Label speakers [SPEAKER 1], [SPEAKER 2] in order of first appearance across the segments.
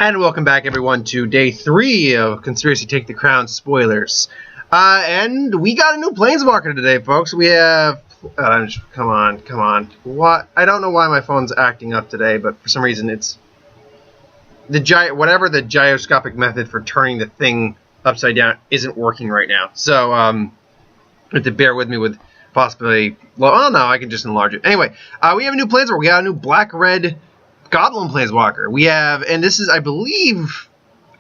[SPEAKER 1] And welcome back, everyone, to day 3 of Conspiracy Take the Crown spoilers. And we got a new Planeswalker today, folks. We have... come on. What? I don't know why my phone's acting up today, but for some reason it's... whatever the gyroscopic method for turning the thing upside down isn't working right now. So, you have to bear with me with possibly... Well, oh no, I can just enlarge it. Anyway, we have a new Planeswalker. We got a new black-red Goblin Planeswalker. We have, and this is, I believe,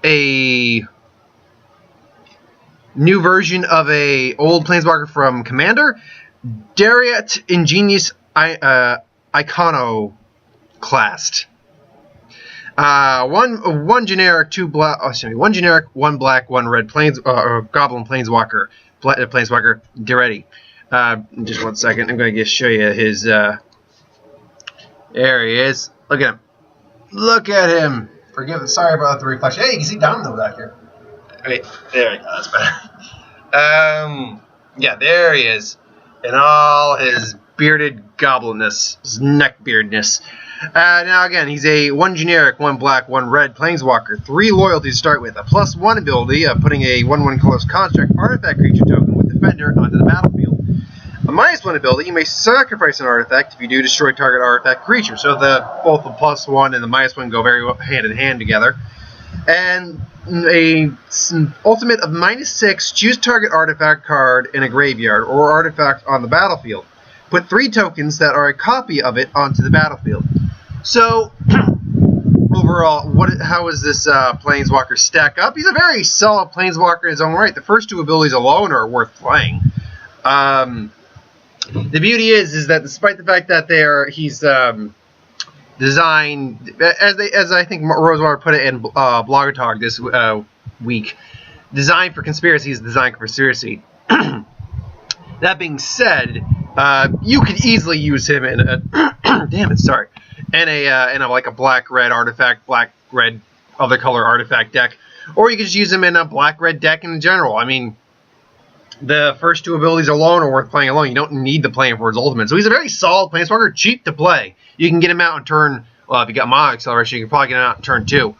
[SPEAKER 1] a new version of a old Planeswalker from Commander, Daretti Ingenious Iconocast. One generic, one generic, one black, one red Goblin Planeswalker, Planeswalker Daretti. Just 1 second. I'm going to just show you his. There he is. Look at him. Look at him. Sorry about the reflection. Hey, you can see Domino back here. Wait, there we go. That's better. Yeah, there he is. In all his bearded goblinness, his neck beardness. Now again, he's a 1 generic, 1 black, 1 red Planeswalker. 3 loyalties to start with. A +1 ability of putting a 1/1 colorless construct artifact creature token with Defender onto the battlefield. A -1 ability, you may sacrifice an artifact. If you do, destroy target artifact creature. So both the +1 and the -1 go very well hand in hand together. And a ultimate of -6, choose target artifact card in a graveyard or artifact on the battlefield. Put 3 tokens that are a copy of it onto the battlefield. So, overall, how is this Planeswalker stack up? He's a very solid Planeswalker in his own right. The first 2 abilities alone are worth playing. The beauty is that despite the fact that he's designed, as I think Rosewater put it in Blogger Talk this week, designed for conspiracy is designed for conspiracy. That being said, you could easily use him in a in a like a black-red artifact, black-red other color artifact deck, or you could just use him in a black-red deck in general. I mean, the first 2 abilities alone are worth playing alone. You don't need to play him for his ultimate. So he's a very solid Planeswalker, cheap to play. You can get him out in turn, well, if you got Mana Acceleration, you can probably get him out in turn 2.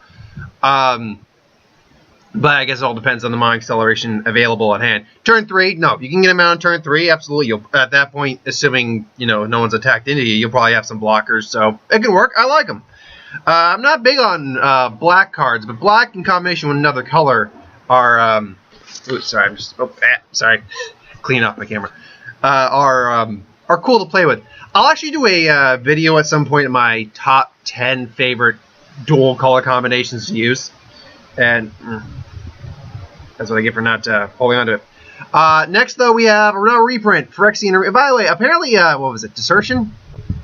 [SPEAKER 1] But I guess it all depends on the Mana Acceleration available at hand. Turn 3, no. You can get him out in turn 3, absolutely. At that point, assuming, no one's attacked into you, you'll probably have some blockers. So it can work. I like him. I'm not big on black cards, but black in combination with another color are... Ooh, sorry, sorry. Clean off my camera. Are cool to play with. I'll actually do a video at some point of my top 10 favorite dual color combinations to use. And that's what I get for not holding on to it. Next, though, we have another reprint. Phyrexian. By the way, apparently, what was it? Desertion?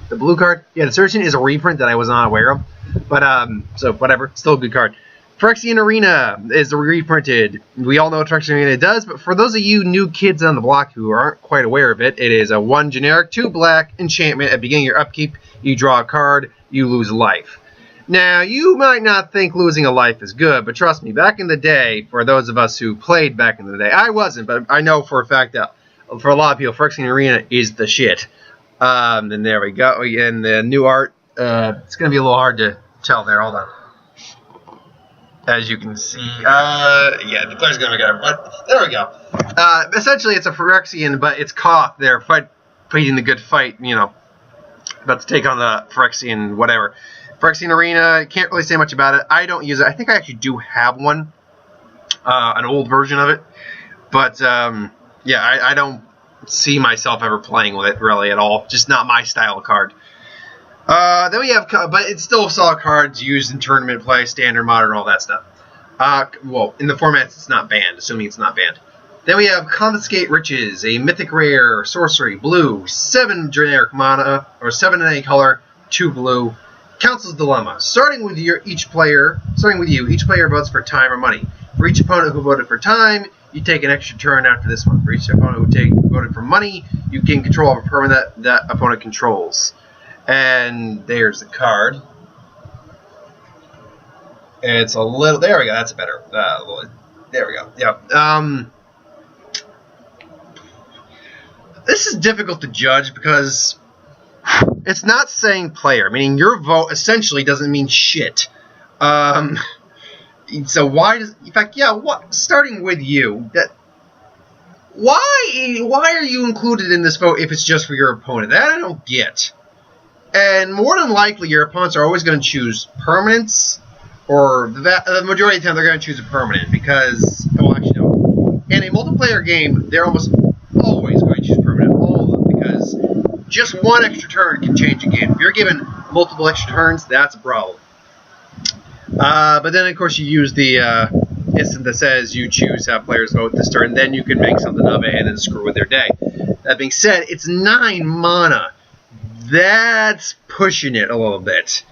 [SPEAKER 1] The blue card? Yeah, Desertion is a reprint that I was not aware of. But, so, whatever. Still a good card. Phyrexian Arena is reprinted. We all know what Phyrexian Arena does, but for those of you new kids on the block who aren't quite aware of it, it is a 1 generic, 2 black enchantment. At the beginning of your upkeep, you draw a card, you lose a life. Now, you might not think losing a life is good, but trust me, back in the day, for those of us who played back in the day, I wasn't, but I know for a fact that for a lot of people, Phyrexian Arena is the shit. And there we go. And the new art, it's going to be a little hard to tell there. Hold on. As you can see, yeah, the player's gonna get it, but there we go. Essentially, it's a Phyrexian, but it's Koth there, fighting the good fight, about to take on the Phyrexian whatever. Phyrexian Arena, can't really say much about it. I don't use it. I think I actually do have one, an old version of it, but yeah, I don't see myself ever playing with it really at all. Just not my style of card. Then we have, but it's still solid cards used in tournament play, standard, modern, all that stuff. Well, in the formats, it's not banned, assuming it's not banned. Then we have Confiscate Riches, a mythic rare sorcery, blue, 7 generic mana, or 7 in any color, 2 blue. Council's Dilemma. Starting with you, each player votes for time or money. For each opponent who voted for time, you take an extra turn after this one. For each opponent who voted for money, you gain control of a permanent that opponent controls. And there's the card. It's a little... There we go. That's better. There we go. Yep. This is difficult to judge because it's not saying player, meaning your vote essentially doesn't mean shit. So why does, in fact, yeah, what? Starting with you, why are you included in this vote if it's just for your opponent? That I don't get. And more than likely, your opponents are always going to choose permanents, or the majority of the time they're going to choose a permanent because, well, actually no. In a multiplayer game, they're almost always going to choose permanent, all of them, because just one extra turn can change a game. If you're given multiple extra turns, that's a problem. But then, of course, you use the instant that says you choose how players vote this turn, then you can make something of it and then screw with their day. That being said, it's 9 mana. That's pushing it a little bit.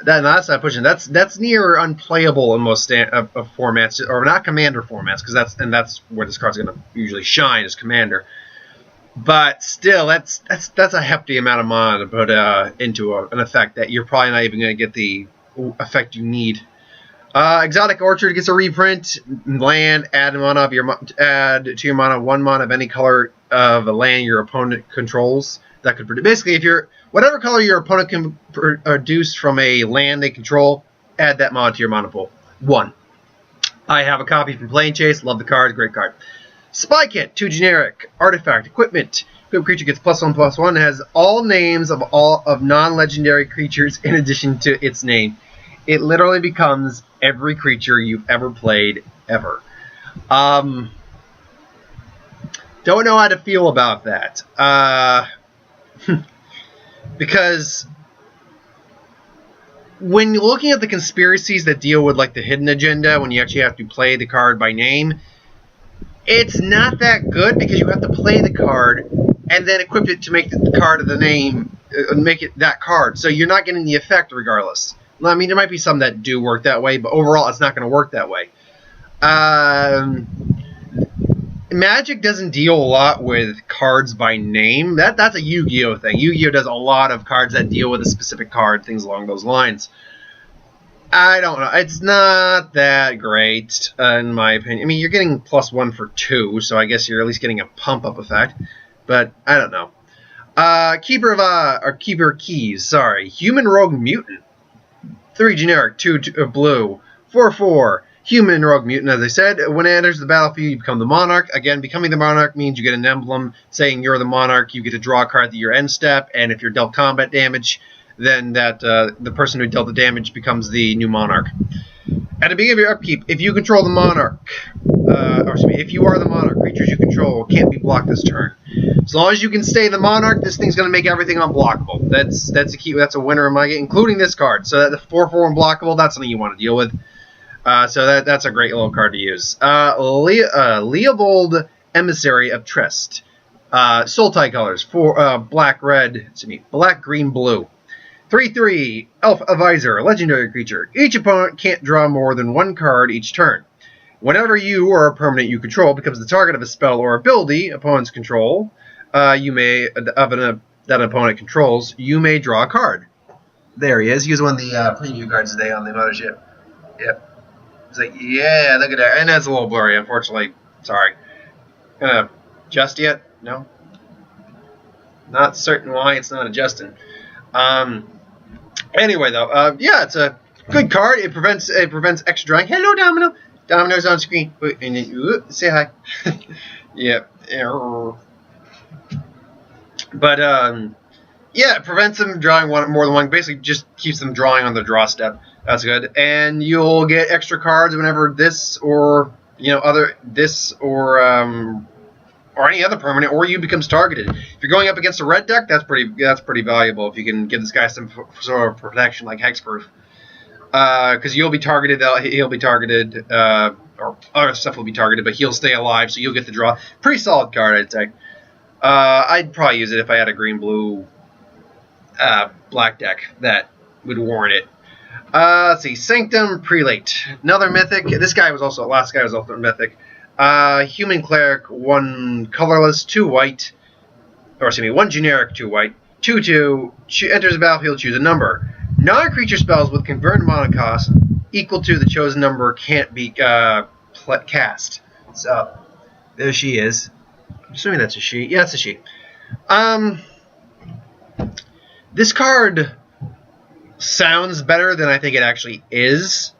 [SPEAKER 1] That's not pushing. That's near unplayable in most formats, or not commander formats, because that's where this card's going to usually shine as commander. But still, that's a hefty amount of mana to put into an effect that you're probably not even going to get the effect you need. Exotic Orchard gets a reprint. Land, add to your mana 1 mana of any color of a land your opponent controls. That could produce, basically, if you're whatever color your opponent can produce from a land they control, add that mana to your mana pool. 1. I have a copy from Plane Chase. Love the card. Great card. Spy Kit, 2 generic. Artifact, equipment. Equipped creature gets +1/+1. Has all names of non-legendary creatures in addition to its name. It literally becomes every creature you've ever played, ever. Don't know how to feel about that. Because when you're looking at the conspiracies that deal with like the hidden agenda, when you actually have to play the card by name, it's not that good because you have to play the card and then equip it to make the card of the name, make it that card. So you're not getting the effect regardless. I mean, there might be some that do work that way, but overall it's not going to work that way. Magic doesn't deal a lot with cards by name. That's a Yu-Gi-Oh thing. Yu-Gi-Oh does a lot of cards that deal with a specific card, things along those lines. I don't know. It's not that great, in my opinion. I mean, you're getting +1 for 2, so I guess you're at least getting a pump-up effect. But I don't know. Keeper Keys. Sorry, Human Rogue Mutant. 3 generic, 2 blue, 4/4. Human Rogue Mutant, as I said, when it enters the battlefield, you become the Monarch. Again, becoming the Monarch means you get an emblem saying you're the Monarch. You get to draw a card at your end step, and if you're dealt combat damage, then the person who dealt the damage becomes the new Monarch. At the beginning of your upkeep, if you control the Monarch, if you are the Monarch, creatures you control can't be blocked this turn. As long as you can stay the Monarch, this thing's going to make everything unblockable. That's a key. That's a winner in my game, including this card. So that the 4/4 unblockable, that's something you want to deal with. So that's a great little card to use. Leovold, Emissary of Trest. Soul Tie colors for black, green, blue. 3/3 Elf Advisor, legendary creature. Each opponent can't draw more than 1 card each turn. Whenever you or a permanent you control becomes the target of a spell or ability opponents control, that an opponent controls, you may draw a card. There he is. He was one of the preview cards today on the Mothership. Yep. It's like, yeah, look at that. And that's a little blurry, unfortunately. Sorry. Adjust yet? No? Not certain why it's not adjusting. Anyway, though, yeah, it's a good card. It prevents extra drawing. Hello, Domino. Domino's on screen. And then, say hi. Yeah. But, yeah, it prevents them drawing more than one. Basically, just keeps them drawing on the draw step. That's good. And you'll get extra cards whenever this or, or any other permanent, or you becomes targeted. If you're going up against a red deck, that's pretty valuable. If you can give this guy some sort of protection like hexproof, because you'll be targeted, he'll be targeted, or other stuff will be targeted, but he'll stay alive, so you'll get the draw. Pretty solid card, I'd say. I'd probably use it if I had a green-blue black deck that would warrant it. Let's see, Sanctum Prelate, another mythic. Last guy was also a mythic. Human Cleric, 1 colorless, 2 white, 1 generic, 2 white, 2/2, enters the battlefield, choose a number. Non-creature spells with converted mana cost equal to the chosen number can't be cast. So, there she is. I'm assuming that's a she. Yeah, it's a she. This card sounds better than I think it actually is.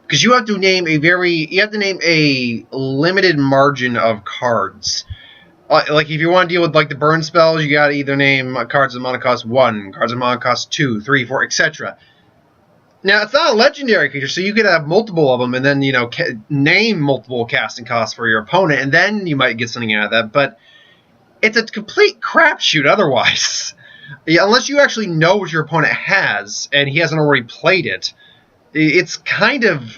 [SPEAKER 1] because you have to name a limited margin of cards. Like if you want to deal with like the burn spells, you gotta either name cards of mana cost 1, cards of mana cost 2, 3, 4, etc. Now it's not a legendary creature, so you could have multiple of them, and then name multiple casting costs for your opponent, and then you might get something out of that. But it's a complete crapshoot otherwise. Yeah, unless you actually know what your opponent has and he hasn't already played it, it's kind of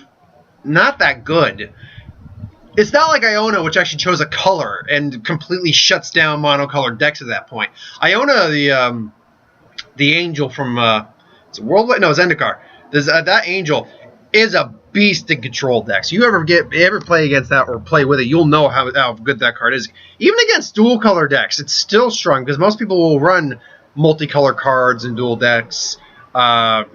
[SPEAKER 1] not that good. It's not like Iona, which actually chose a color and completely shuts down monocolored decks at that point. Iona, the angel from it's Zendikar. That angel is a beast in control decks. You ever play against that or play with it, you'll know how good that card is. Even against dual color decks, it's still strong because most people will run multicolor cards in dual decks. A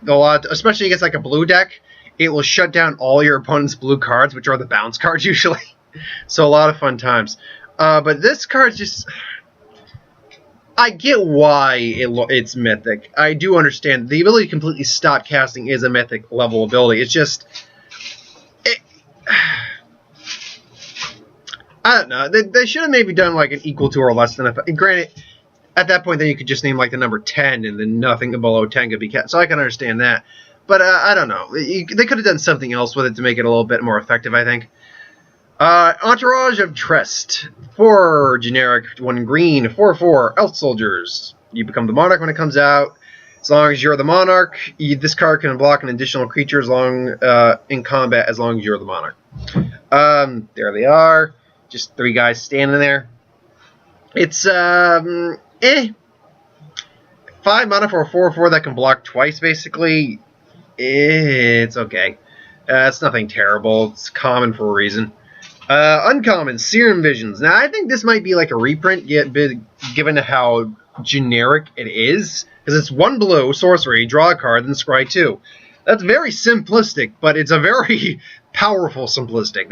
[SPEAKER 1] lot, especially against like a blue deck. It will shut down all your opponent's blue cards, which are the bounce cards usually. So a lot of fun times. But this card's just... I get why it's mythic. I do understand. The ability to completely stop casting is a mythic level ability. It's just... I don't know. They should have maybe done like an equal to or less than... Granted, at that point, then you could just name like the number 10, and then nothing below 10 could be cast. So I can understand that. But I don't know. They could have done something else with it to make it a little bit more effective, I think. Entourage of Trest. 4 generic, 1 green, 4/4 elf soldiers. You become the monarch when it comes out. As long as you're the monarch, this card can block an additional creature in combat as long as you're the monarch. There they are. Just 3 guys standing there. It's 5 mana for a 4/4 that can block twice, basically. It's okay. It's nothing terrible. It's common for a reason. Uncommon, Serum Visions. Now, I think this might be like a reprint, given how generic it is. Because it's 1 blue, sorcery, draw a card, then scry 2. That's very simplistic, but it's a very powerful simplistic.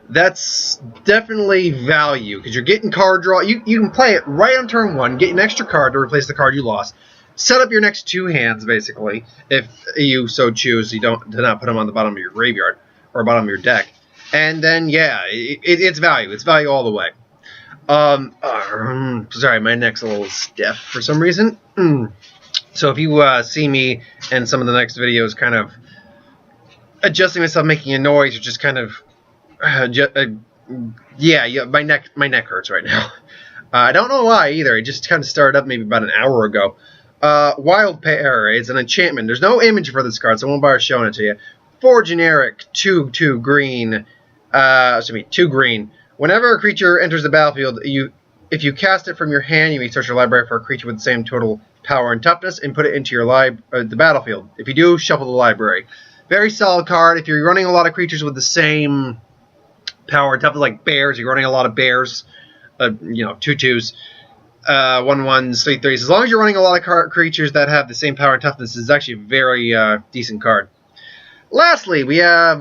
[SPEAKER 1] That's definitely value, because you're getting card draw. You can play it right on turn 1, get an extra card to replace the card you lost. Set up your next 2 hands, basically, if you so choose. You do not put them on the bottom of your graveyard or bottom of your deck. And then, yeah, it's value. It's value all the way. Sorry, my neck's a little stiff for some reason. So if you see me in some of the next videos kind of adjusting myself, making a noise, or just kind of... yeah, my neck hurts right now. I don't know why either. It just kind of started up maybe about an hour ago. Wild Pair is an enchantment. There's no image for this card, so I won't bother showing it to you. 4 generic, 2 green. 2 green. Whenever a creature enters the battlefield, if you cast it from your hand, you may search your library for a creature with the same total power and toughness and put it into your the battlefield. If you do, shuffle the library. Very solid card. If you're running a lot of creatures with the same power and toughness, like bears, you're running a lot of bears. 2/2s. 1/1s, 3/3s. As long as you're running a lot of creatures that have the same power and toughness, it's actually a very decent card. Lastly, we have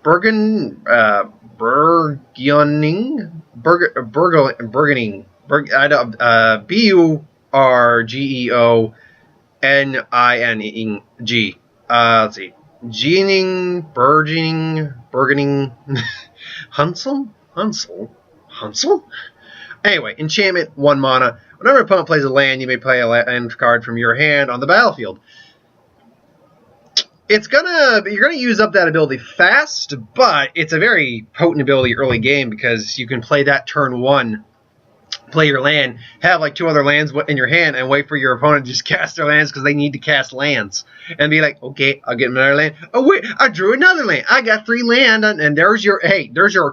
[SPEAKER 1] Burgeoning. B-U-R-G-E-O-N-I-N-G. Let's see. Burgeoning. Hunsel? Anyway, enchantment, 1 mana. Whenever an opponent plays a land, you may play a land card from your hand on the battlefield. You're gonna use up that ability fast, but it's a very potent ability early game because you can play that turn 1, play your land, have like 2 other lands in your hand, and wait for your opponent to just cast their lands because they need to cast lands, and be like, okay, I'll get another land. Oh wait, I drew another land. I got 3 land, and there's your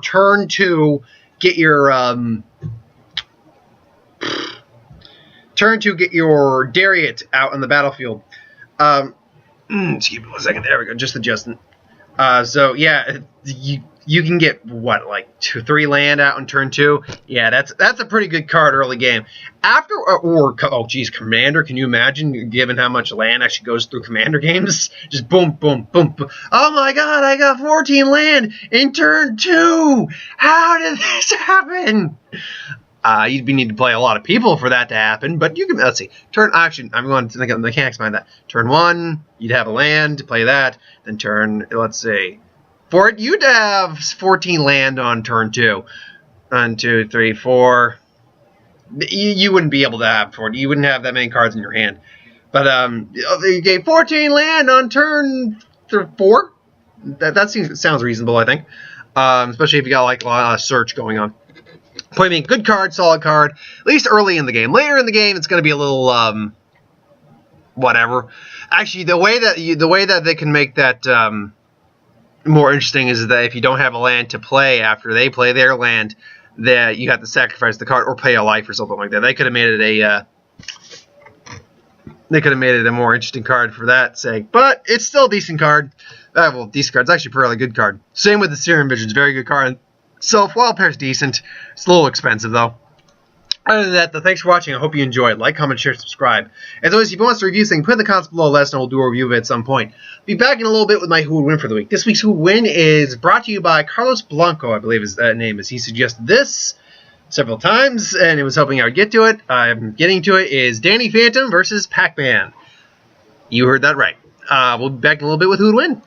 [SPEAKER 1] turn 2. Get your turn 2. Get your Daretti out on the battlefield. Excuse me 1 second. There we go. Just adjusting. So yeah, you can get what, like 2-3 land out in turn 2. Yeah, that's a pretty good card early game. Commander. Can you imagine, given how much land actually goes through Commander games? Just boom, boom, boom, boom. Oh my God, I got 14 land in turn 2. How did this happen? You'd need to play a lot of people for that to happen, but you can, let's see, actually, I'm going to think of the mechanics behind that. Turn 1, you'd have a land to play that, then let's see, for it, you'd have 14 land on turn 2. 1, 2, 3, 4. You wouldn't be able to have 40. You wouldn't have that many cards in your hand. But you gave 14 land on turn 4. That sounds reasonable, I think. Especially if you got like a lot of search going on. Point being, good card, solid card. At least early in the game. Later in the game, it's going to be a little whatever. Actually, the way that they can make that more interesting is that if you don't have a land to play after they play their land, that you have to sacrifice the card or pay a life or something like that. They could have made it a more interesting card for that sake, but it's still a decent card. Well, decent card. It's actually a really good card. Same with the Serum Visions, very good card. So Wild Pair's decent. It's a little expensive though. Other than that, though, thanks for watching. I hope you enjoyed. Like, comment, share, subscribe. As always, if you want us to review something, put in the comments below. Let us know. We'll do a review of it at some point. Be back in a little bit with my Who Would Win for the week. This week's Who Would Win is brought to you by Carlos Blanco, I believe his name is. He suggested this several times, and it was hoping I would get to it. I'm getting to it. Is Danny Phantom versus Pac-Man. You heard that right. We'll be back in a little bit with Who Would Win.